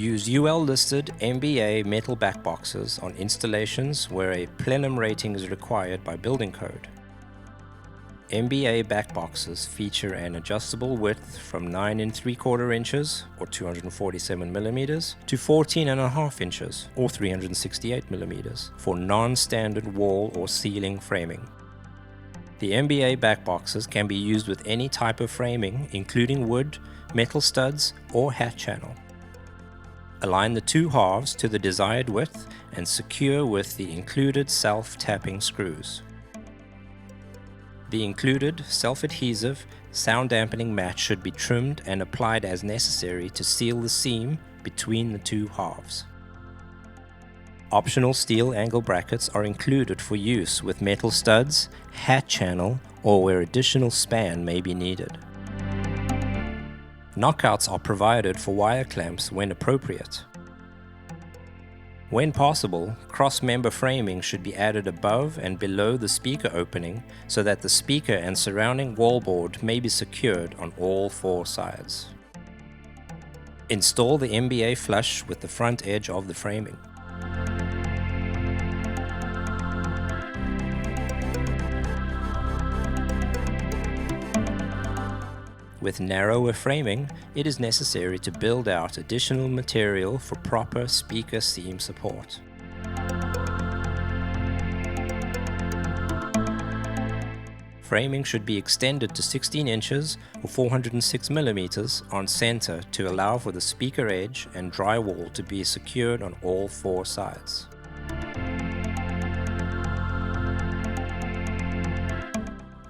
Use UL-listed MBA metal back boxes on installations where a plenum rating is required by building code. MBA back boxes feature an adjustable width from 9 3/4 inches or 247 millimeters to 14.5 inches or 368 millimeters for non-standard wall or ceiling framing. The MBA back boxes can be used with any type of framing, including wood, metal studs, or hat channel. Align the two halves to the desired width and secure with the included self-tapping screws. The included self-adhesive, sound-dampening mat should be trimmed and applied as necessary to seal the seam between the two halves. Optional steel angle brackets are included for use with metal studs, hat channel, or where additional span may be needed. Knockouts are provided for wire clamps when appropriate. When possible, cross-member framing should be added above and below the speaker opening so that the speaker and surrounding wallboard may be secured on all four sides. Install the MBA flush with the front edge of the framing. With narrower framing, it is necessary to build out additional material for proper speaker seam support. Framing should be extended to 16 inches or 406 millimeters on center to allow for the speaker edge and drywall to be secured on all four sides.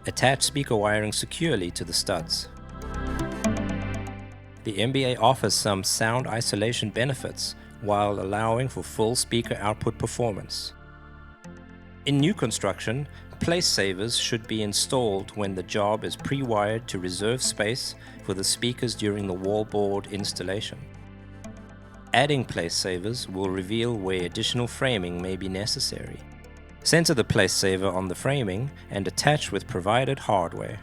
Attach speaker wiring securely to the studs. The MBA offers some sound isolation benefits while allowing for full speaker output performance. In new construction, place savers should be installed when the job is pre-wired to reserve space for the speakers during the wallboard installation. Adding place savers will reveal where additional framing may be necessary. Center the place saver on the framing and attach with provided hardware.